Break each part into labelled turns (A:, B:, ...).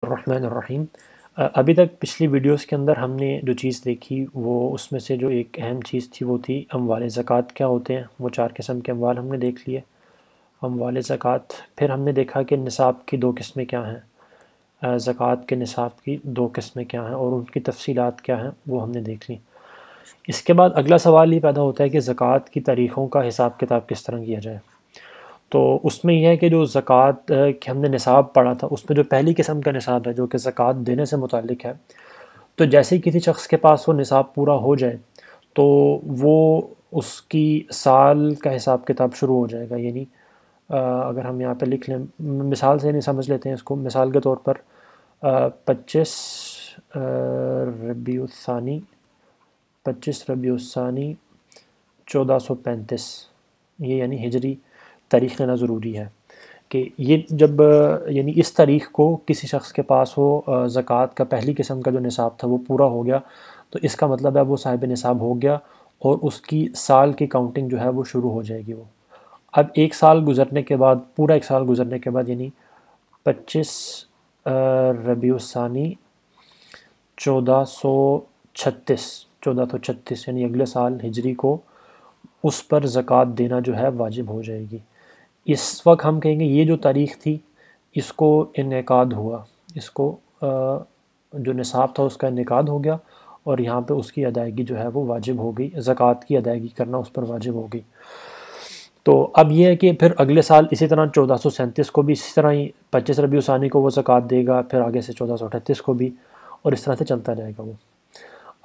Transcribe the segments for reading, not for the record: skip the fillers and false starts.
A: الرحمن الرحیم۔ ابھی تک پچھلی ویڈیوز کے اندر ہم نے جو چیز دیکھی وہ اس میں سے جو ایک اہم چیز تھی وہ تھی اموال زکوٰۃ کیا ہوتے ہیں۔ وہ 4 قسم کے اموال ہم نے دیکھ لیے، اموال زکوٰۃ۔ پھر ہم نے دیکھا کہ نصاب کی 2 قسمیں کیا ہیں، زکوٰۃ کے نصاب کی 2 قسمیں کیا ہیں اور ان کی تفصیلات کیا ہیں وہ ہم نے دیکھ لی۔ اس کے بعد اگلا سوال یہ پیدا ہوتا ہے کہ زکوٰۃ کی تاریخوں کا حساب کتاب کس طرح کیا جائے۔ تو اس میں یہ ہے کہ جو زکوٰۃ کہ ہم نے نصاب پڑھا تھا اس میں جو پہلی قسم کا نصاب ہے جو کہ زکوٰۃ دینے سے متعلق ہے، تو جیسے ہی کسی شخص کے پاس وہ نصاب پورا ہو جائے تو وہ اس کی سال کا حساب کتاب شروع ہو جائے گا۔ یعنی اگر ہم یہاں پہ لکھ لیں، مثال سے نہیں سمجھ لیتے ہیں اس کو، مثال کے طور پر 25 ربیع الثانی 1435، یہ یعنی ہجری تاریخ لینا ضروری ہے کہ یہ جب یعنی اس تاریخ کو کسی شخص کے پاس وہ زکوٰۃ کا پہلی قسم کا جو نصاب تھا وہ پورا ہو گیا، تو اس کا مطلب ہے وہ صاحب نصاب ہو گیا اور اس کی سال کی کاؤنٹنگ جو ہے وہ شروع ہو جائے گی۔ وہ اب 1 سال گزرنے کے بعد، پورا 1 سال گزرنے کے بعد، یعنی 25 ربیع الثانی 1436 یعنی اگلے سال ہجری کو اس پر زکوٰۃ دینا جو ہے واجب ہو جائے گی۔ اس وقت ہم کہیں گے یہ جو تاریخ تھی اس کو انعقاد ہوا، اس کو جو نصاب تھا اس کا انعقاد ہو گیا اور یہاں پہ اس کی ادائیگی جو ہے وہ واجب ہو گئی، زکوٰۃ کی ادائیگی کرنا اس پر واجب ہو گئی۔ تو اب یہ ہے کہ پھر اگلے سال اسی طرح 1437 کو بھی اسی طرح ہی 25 ربیع الثانی کو وہ زکوٰۃ دے گا، پھر آگے سے 1438 کو بھی، اور اس طرح سے چلتا جائے گا وہ۔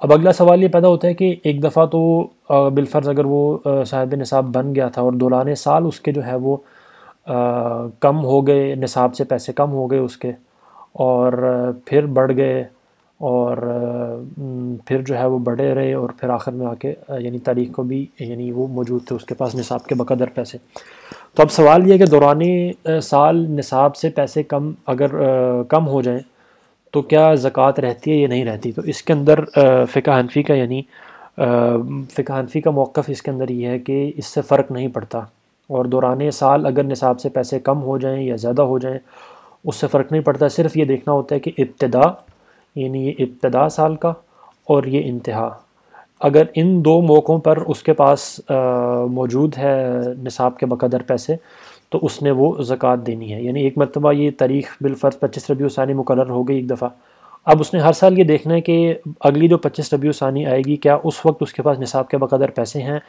A: اب اگلا سوال یہ پیدا ہوتا ہے کہ ایک دفعہ تو بالفرض اگر وہ صاحب نصاب بن گیا تھا اور دوران سال اس کے جو ہے وہ کم ہو گئے، نصاب سے پیسے کم ہو گئے اس کے، اور پھر بڑھ گئے، اور پھر جو ہے وہ بڑھے رہے، اور پھر آخر میں آ کے یعنی تاریخ کو بھی یعنی وہ موجود تھے اس کے پاس نصاب کے بقدر پیسے۔ تو اب سوال یہ ہے کہ دوران سال نصاب سے پیسے اگر کم ہو جائیں تو کیا زکوٰۃ رہتی ہے یا نہیں رہتی؟ تو اس کے اندر فقہ حنفی کا یعنی فقہ حنفی کا موقف اس کے اندر یہ ہے کہ اس سے فرق نہیں پڑتا، اور دوران سال اگر نصاب سے پیسے کم ہو جائیں یا زیادہ ہو جائیں اس سے فرق نہیں پڑتا، صرف یہ دیکھنا ہوتا ہے کہ ابتدا، یعنی یہ ابتدا سال کا اور یہ انتہا، اگر ان 2 موقعوں پر اس کے پاس موجود ہے نصاب کے بقدر پیسے تو اس نے وہ زکوٰۃ دینی ہے۔ یعنی ایک مرتبہ یہ تاریخ بالفرض 25 ربیع الثانی مقرر ہو گئی ایک دفعہ، اب اس نے ہر سال یہ دیکھنا ہے کہ اگلی جو 25 ربیع الثانی آئے گی کیا اس وقت اس کے پاس نصاب کے بقدر پیسے ہیں،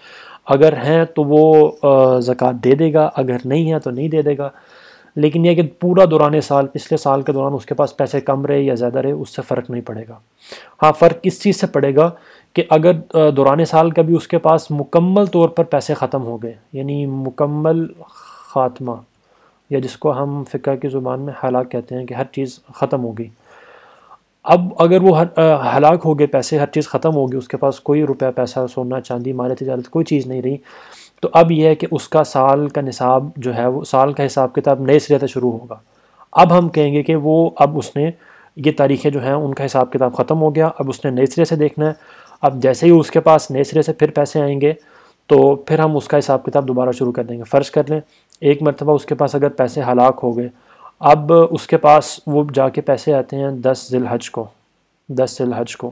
A: اگر ہیں تو وہ زکوٰۃ دے دے گا، اگر نہیں ہے تو نہیں دے دے گا۔ لیکن یہ کہ پورا دوران سال، پچھلے سال کے دوران اس کے پاس پیسے کم رہے یا زیادہ رہے اس سے فرق نہیں پڑے گا۔ ہاں فرق اس چیز سے پڑے گا کہ اگر دوران سال کا بھی اس کے پاس مکمل طور پر پیسے ختم ہو گئے، یعنی مکمل خاتمہ، یا جس کو ہم فقہ کی زبان میں ہلاک کہتے ہیں کہ ہر چیز ختم ہو گئی، اب اگر وہ ہلاک ہو گئے، پیسے ہر چیز ختم ہو گئی، اس کے پاس کوئی روپیہ پیسہ، سونا چاندی، مال تجارت، کوئی چیز نہیں رہی، تو اب یہ ہے کہ اس کا سال کا نصاب جو ہے وہ سال کا حساب کتاب نئے سرے سے شروع ہوگا۔ اب ہم کہیں گے کہ وہ اب اس نے یہ تاریخیں جو ہیں ان کا حساب کتاب ختم ہو گیا، اب اس نے نئے سرے سے دیکھنا ہے۔ اب جیسے ہی اس کے پاس نئے سرے سے پھر پیسے آئیں گے تو پھر ہم اس کا حساب کتاب دوبارہ شروع کر دیں گے۔ فرض کر لیں ایک مرتبہ اس کے پاس اگر پیسے ہلاک ہو گئے، اب اس کے پاس وہ جا کے پیسے آتے ہیں 10 ذی الحج کو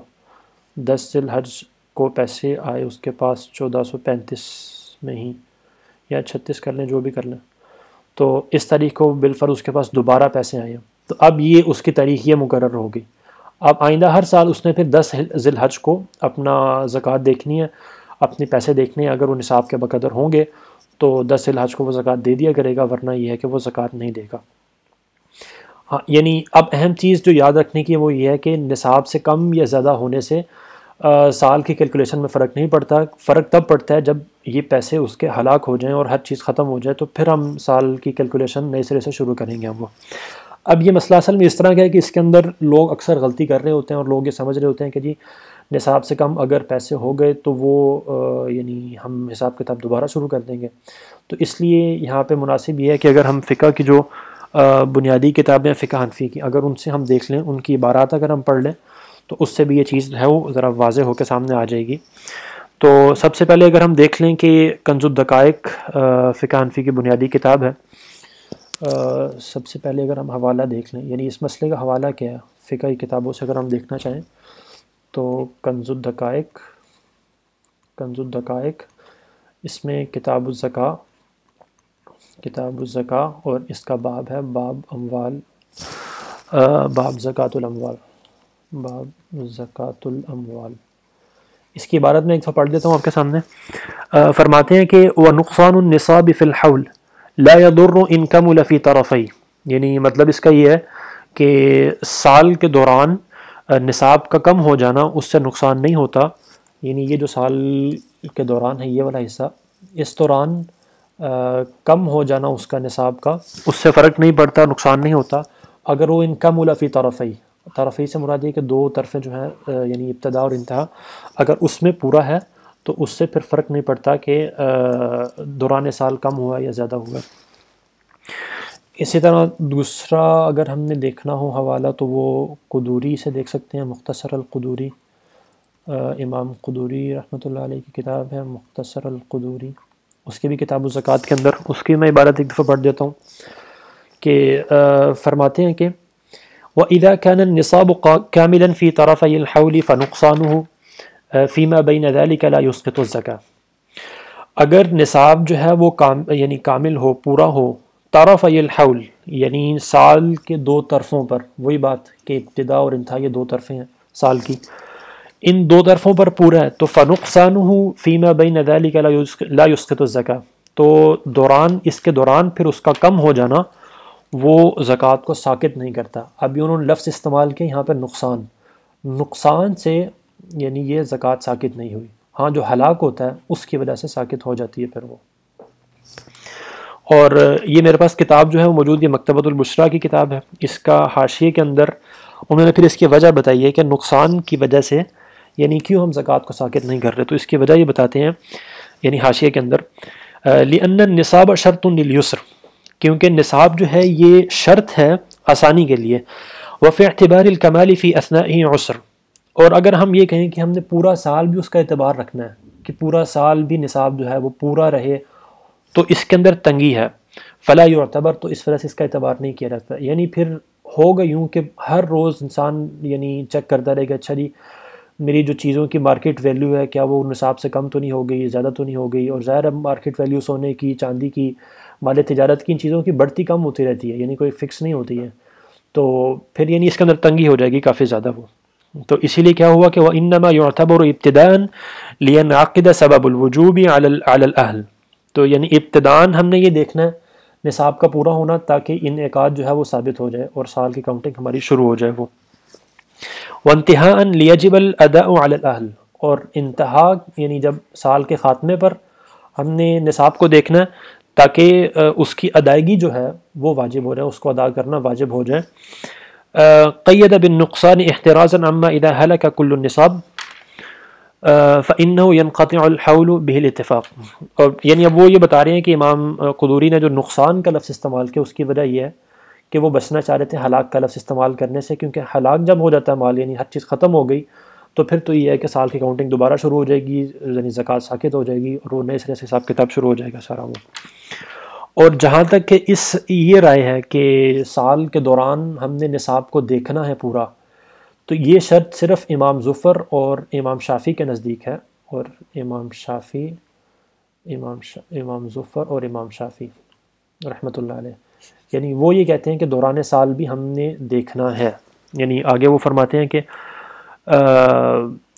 A: پیسے آئے اس کے پاس 1435 میں ہی، یا 36 کر لیں، جو بھی کر لیں، تو اس تاریخ کو بالفرض اس کے پاس دوبارہ پیسے آئے ہیں، تو اب یہ اس کی تاریخ یہ مقرر ہوگی۔ اب آئندہ ہر سال اس نے پھر 10 ذی الحج کو اپنا زکوٰۃ دیکھنی ہے، اپنے پیسے دیکھنے ہیں، اگر وہ نصاب کے بقدر ہوں گے تو 10 ذی الحج کو وہ زکوٰۃ دے دیا کرے گا، ورنہ یہ ہے کہ وہ زکوٰۃ نہیں دے گا۔ ہاں یعنی اب اہم چیز جو یاد رکھنے کی وہ یہ ہے کہ نصاب سے کم یا زیادہ ہونے سے سال کی کیلکولیشن میں فرق نہیں پڑتا، فرق تب پڑتا ہے جب یہ پیسے اس کے ہلاک ہو جائیں اور ہر چیز ختم ہو جائے، تو پھر ہم سال کی کیلکولیشن نئے سرے سے شروع کریں گے ہم وہ۔ اب یہ مسئلہ اصل میں اس طرح کا ہے کہ اس کے اندر لوگ اکثر غلطی کر رہے ہوتے ہیں اور لوگ یہ سمجھ رہے ہوتے ہیں کہ جی نصاب سے کم اگر پیسے ہو گئے تو وہ یعنی ہم حساب کتاب دوبارہ شروع کر دیں گے۔ تو اس لیے یہاں پہ مناسب یہ ہے کہ اگر ہم فقہ کی جو بنیادی کتابیں فقہ حنفی کی اگر ان سے ہم دیکھ لیں، ان کی عبارات اگر ہم پڑھ لیں تو اس سے بھی یہ چیز ہے وہ ذرا واضح ہو کے سامنے آ جائے گی۔ تو سب سے پہلے اگر ہم دیکھ لیں کہ کنز الدقائق فقہ حنفی کی بنیادی کتاب ہے، سب سے پہلے اگر ہم حوالہ دیکھ لیں، یعنی اس مسئلے کا حوالہ کیا ہے فقہی کتابوں سے اگر ہم دیکھنا چاہیں تو کنز الدقائق اس میں کتاب الزکاة اور اس کا باب ہے باب اموال، باب زکاة الاموال. اس کی عبارت میں ایک دفعہ پڑھ دیتا ہوں آپ کے سامنے. فرماتے ہیں کہ وَنُقْصَانُ النِّصَابِ فِي الْحَوْلِ لَا يَضُرُّ إِنْ كَمُلَ فِي طَرَفَيْهِ، یعنی مطلب اس کا یہ ہے کہ سال کے دوران نصاب کا کم ہو جانا اس سے نقصان نہیں ہوتا، یعنی یہ جو سال کے دوران ہے یہ والا حصہ، اس دوران کم ہو جانا اس کا نصاب کا اس سے فرق نہیں پڑتا، نقصان نہیں ہوتا اگر وہ ان کمل فی طرفی سے مراد یہ کہ دو طرفیں جو ہیں یعنی ابتدا اور انتہا اگر اس میں پورا ہے تو اس سے پھر فرق نہیں پڑتا کہ دوران سال کم ہوا یا زیادہ ہوا. اسی طرح دوسرا اگر ہم نے دیکھنا ہو حوالہ تو وہ قدوری سے دیکھ سکتے ہیں، مختصر القدوری، امام قدوری رحمۃ اللہ علیہ کی کتاب ہے مختصر القدوری، اس کی بھی کتاب الزکوٰۃ کے اندر اس کی میں عبارت ایک دفعہ پڑھ دیتا ہوں کہ فرماتے ہیں کہ وَإِذَا كَانَ النِّصَابُ كَامِلًا فِي طَرَفَيِ الْحَوْلِ فَنُقْصَانُهُ فِيمَا بَيْنَ ذَلِكَ لَا يُسْقِطُ الزَّكَاةَ، اگر نصاب جو ہے وہ یعنی کامل ہو، پورا ہو، طرفی الحول یعنی سال کے دو طرفوں پر، وہی بات کہ ابتدا اور انتہا یہ دو طرفیں ہیں سال کی، ان دو طرفوں پر پورا ہے تو فَنُقْصَانُهُ فِيمَا بَيْنَ ذَلِكَ لَا يُسْقِطُ الزَّكَاةَ، تو اس کے دوران پھر اس کا کم ہو جانا وہ زکوٰۃ کو ساقط نہیں کرتا. اب انہوں نے لفظ استعمال کیا یہاں پر نقصان سے، یعنی یہ زکوٰۃ ساقط نہیں ہوئی، ہاں جو ہلاک ہوتا ہے اس کی وجہ سے ساقط ہو جاتی ہے پھر وہ. اور یہ میرے پاس کتاب جو ہے وہ موجود ہے، مکتبۃ البشریٰ کی کتاب ہے، اس کا حاشیے کے اندر انہوں نے پھر اس کی وجہ بتائی ہے کہ نقصان کی وجہ سے یعنی کیوں ہم زکوٰۃ کو ساقط نہیں کر رہے، تو اس کی وجہ یہ بتاتے ہیں یعنی حاشیے کے اندر لِأَنَّ النِّصَابَ شَرْطٌ لِلْيُسْرِ، کیونکہ نصاب جو ہے یہ شرط ہے آسانی کے لیے، وَفِي اعْتِبَارِ الْكَمَالِ فِي أَثْنَائِهِ عُسْرٌ، اور اگر ہم یہ کہیں کہ ہم نے پورا سال بھی اس کا اعتبار رکھنا ہے کہ پورا سال بھی نصاب جو ہے وہ پورا رہے تو اس کے اندر تنگی ہے، فَلَا يُعْتَبَرْ، تو اس وجہ سے اس کا اعتبار نہیں کیا جاتا. یعنی پھر ہوگا یوں کہ ہر روز انسان یعنی چیک کرتا رہے گا اچھا جی میری جو چیزوں کی مارکیٹ ویلیو ہے کیا وہ نصاب سے کم تو نہیں ہو گئی، زیادہ تو نہیں ہو گئی، اور ظاہر مارکیٹ ویلیو سونے کی، چاندی کی، مال تجارت کی، ان چیزوں کی بڑھتی کم ہوتی رہتی ہے، یعنی کوئی فکس نہیں ہوتی ہے، تو پھر یعنی اس کے اندر تنگی ہو جائے گی کافی زیادہ وہ. تو اسی لیے کیا ہوا کہ وَإِنَّمَا يُعْتَبَرُ ابْتِدَاءً لِيَنْعَقِدَ سَبَبُ الْوُجُوبِ عَلَى الْأَهْلِ، تو یعنی ابتداءً ہم نے یہ دیکھنا ہے نصاب کا پورا ہونا تاکہ انعقاد جو ہے وہ ثابت ہو جائے اور سال کی کاؤنٹنگ ہماری شروع ہو جائے وہ. وَانْتِهَاءً لِيَجِبَ الْأَدَاءُ عَلَى الْأَهْلِ، اور انتہا یعنی جب سال کے خاتمے پر ہم نے نصاب کو دیکھنا ہے تاکہ اس کی ادائیگی جو ہے وہ واجب ہو جائے، اس کو ادا کرنا واجب ہو جائے. قید بالنقصان احترازا عما اذا هلك كل النصاب فانه ينقطع الحول به الاتفاق، اور یعنی اب وہ یہ بتا رہے ہیں کہ امام قدوری نے جو نقصان کا لفظ استعمال کیا اس کی وجہ یہ ہے کہ وہ بچنا چاہ رہے تھے ہلاک کا لفظ استعمال کرنے سے، کیونکہ ہلاک جب ہو جاتا ہے مال یعنی ہر چیز ختم ہو گئی تو پھر تو یہ ہے کہ سال کی کاؤنٹنگ دوبارہ شروع ہو جائے گی، یعنی زکوٰۃ ساقط ہو جائے گی اور وہ نئے سرے سے حساب کتاب شروع ہو جائے گا سارا وہ. اور جہاں تک کہ یہ رائے ہے کہ سال کے دوران ہم نے نصاب کو دیکھنا ہے پورا، تو یہ شرط صرف امام ظفر اور امام شافعی کے نزدیک ہے، اور امام ظفر اور امام شافعی رحمۃ اللہ علیہ، یعنی وہ یہ کہتے ہیں کہ دوران سال بھی ہم نے دیکھنا ہے. یعنی آگے وہ فرماتے ہیں کہ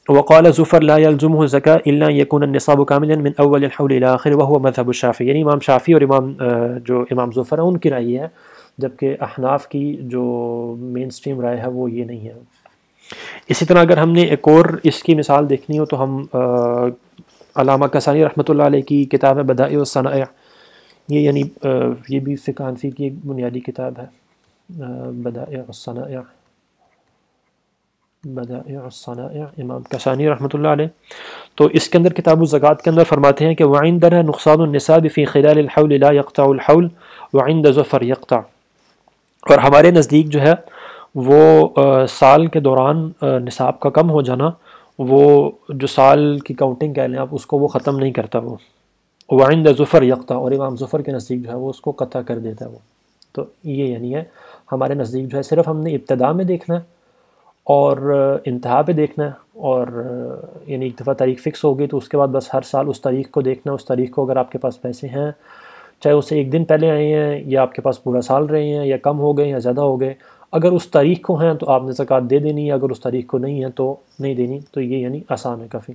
A: وقال ظفر لا يلزمه الزكاة الا يكون النصاب كاملا من اول الحول الى اخره وهو مذهب الشافعي، یعنی امام شافعی اور امام ظفر ہیں ان کی رائے ہے، جبکہ احناف کی جو مین سٹریم رائے ہے وہ یہ نہیں ہے. اسی طرح اگر ہم نے ایک اور اس کی مثال دیکھنی ہو تو ہم علامہ کسانی رحمۃ اللہ علیہ کی کتاب ہے بدائع الصنائع، یہ یعنی یہ بھی فقہ حنفی کی ایک بنیادی کتاب ہے، بدائع الصنائع امام کسانی رحمۃ اللہ علیہ. تو اس کے اندر کتاب الزکوٰۃ کے اندر فرماتے ہیں کہ وعندنا نقصان النصاب فی خلال الحول لا يقطع الحول وعند ظفر يقطع، اور ہمارے نزدیک جو ہے وہ سال کے دوران نصاب کا کم ہو جانا وہ جو سال کی کاؤنٹنگ کہہ لیں آپ اس کو وہ ختم نہیں کرتا وہ، وعند ظفر یقطع، اور امام ظفر کے نزدیک جو ہے وہ اس کو قطع کر دیتا ہے وہ. تو یہ یعنی ہے ہمارے نزدیک جو ہے صرف ہم نے ابتدا میں دیکھنا ہے اور انتہا پہ دیکھنا ہے، اور یعنی ایک دفعہ تاریخ فکس ہوگی تو اس کے بعد بس ہر سال اس تاریخ کو دیکھنا ہے۔ اس تاریخ کو اگر آپ کے پاس پیسے ہیں، چاہے اسے ایک دن پہلے آئے ہیں یا آپ کے پاس پورا سال رہے ہیں یا کم ہو گئے یا زیادہ ہو گئے، اگر اس تاریخ کو ہیں تو آپ نے زکوٰۃ دے دینی ہے، اگر اس تاریخ کو نہیں ہے تو نہیں دینی۔ تو یہ یعنی آسان ہے کافی۔